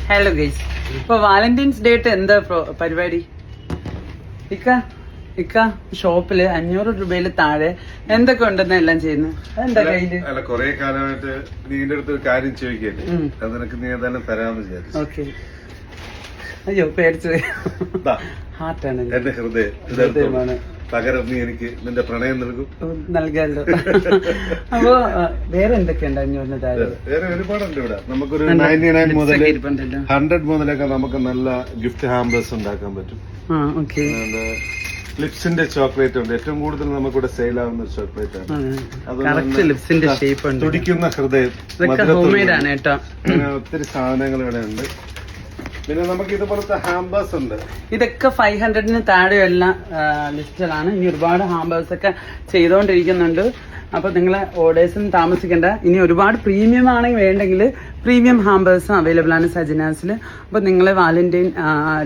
Hello guys, ഇപ്പൊ Valentine's day എന്താ പരിപാടി? ഇക്ക ഷോപ്പില് 500 രൂപയിൽ താഴെ എന്തൊക്കെ ഉണ്ടെന്ന് എല്ലാം ചെയ്യുന്നു. അതെന്താ കയ്യില്? അല്ല, കൊറേ കാലമായിട്ട് നീന്റെ അടുത്ത് ഒരു കാര്യം ചോദിക്കല്ലേ, അത് നിനക്ക് നീ ഏതായാലും തരാമെന്ന് വിചാരിച്ചു. ഓക്കെ. അയ്യോ, പേടിച്ചു. ഹാർട്ടാണ് എന്റെ ഹൃദയമാണ്. പകരം നീ എനിക്ക് നിന്റെ പ്രണയം നൽകാമല്ലോ. അപ്പൊ വേറെ എന്തൊക്കെയുണ്ട് 500 താഴെ? വേറെ ഒരുപാടുണ്ട് ഇവിടെ. നമുക്കൊരു 99 മുതൽ 100 മുതലൊക്കെ നമുക്ക് നല്ല ഗിഫ്റ്റ് ഹാമ്പേഴ്സ് ഉണ്ടാക്കാൻ പറ്റും. ലിപ്സിന്റെ ചോക്ലേറ്റ് ഉണ്ട്. ഏറ്റവും കൂടുതൽ നമുക്കിവിടെ സെയിൽ ആവുന്ന ഒരു ചോക്ലേറ്റ് ആണ്. ലിപ്സിന്റെ ഷേപ്പ് ഉണ്ട്. തുടിക്കുന്ന ഹൃദയം. ഒത്തിരി സാധനങ്ങൾ ഇവിടെ ഉണ്ട്. പിന്നെ നമുക്ക് ഇതുപോലത്തെ ഹാമ്പേഴ്സ് ഉണ്ട്. ഇതൊക്കെ 500 താഴെയുള്ള ലിസ്റ്റിലാണ്. ഇനി ഒരുപാട് ഹാമ്പേഴ്സ് ഒക്കെ ചെയ്തുകൊണ്ടിരിക്കുന്നുണ്ട്. അപ്പൊ നിങ്ങളെ ഓർഡേഴ്സും താമസിക്കേണ്ട. ഇനി ഒരുപാട് പ്രീമിയം ആണെങ്കിൽ വേണ്ടെങ്കിൽ പ്രീമിയം ഹാമ്പേഴ്സും അവൈലബിൾ ആണ് സജനാസിൽ. അപ്പൊ നിങ്ങളെ വാലന്റൈൻ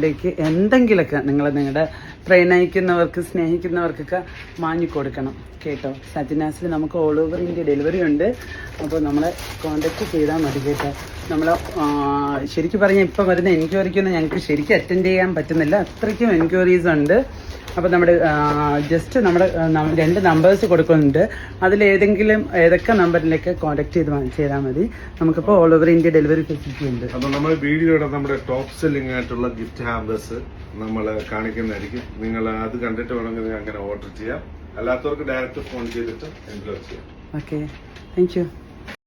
ഡേക്ക് എന്തെങ്കിലുമൊക്കെ നിങ്ങളുടെ പ്രണയിക്കുന്നവർക്ക് സ്നേഹിക്കുന്നവർക്കൊക്കെ വാങ്ങിക്കൊടുക്കണം കേട്ടോ. സജനാസിൽ നമുക്ക് ഓൾ ഓവർ ഇന്ത്യ ഡെലിവറി ഉണ്ട്. അപ്പോൾ നമ്മളെ കോൺടാക്ട് ചെയ്താൽ മതി കേട്ടോ. നമ്മൾ ശരിക്കും പറഞ്ഞാൽ ഇപ്പം വരുന്ന എൻക്വയറിക്കൊന്നും ഞങ്ങൾക്ക് ശരിക്കും അറ്റൻഡ് ചെയ്യാൻ പറ്റുന്നില്ല, അത്രയ്ക്കും എൻക്വയറീസ് ഉണ്ട്. അപ്പോൾ നമ്മുടെ ജസ്റ്റ് നമ്മുടെ 2 നമ്പേഴ്സ് കൊടുക്കുന്നുണ്ട്. ഏതൊക്കെ നമ്പറിലേക്ക് കോൺടാക്ട് ചെയ്താൽ മതി. നമുക്കിപ്പോൾ all over India delivery facility ഉണ്ട്. അപ്പോൾ നമ്മൾ വീഡിയോയുടെ നമ്മുടെ ടോപ്പ് സെല്ലിംഗ് ആയിട്ടുള്ള ഗിഫ്റ്റ് ഹാമ്പേഴ്സ് നമ്മൾ കാണിക്കുന്നതായിരിക്കും. നിങ്ങൾ അത് കണ്ടിട്ട് വേണമെങ്കിൽ അങ്ങനെ ഓർഡർ ചെയ്യാം. അല്ലാത്തവർക്ക് ഡയറക്റ്റ് ഫോൺ ചെയ്തിട്ട് എൻക്വയറി ചെയ്യാം. Okay, thank you.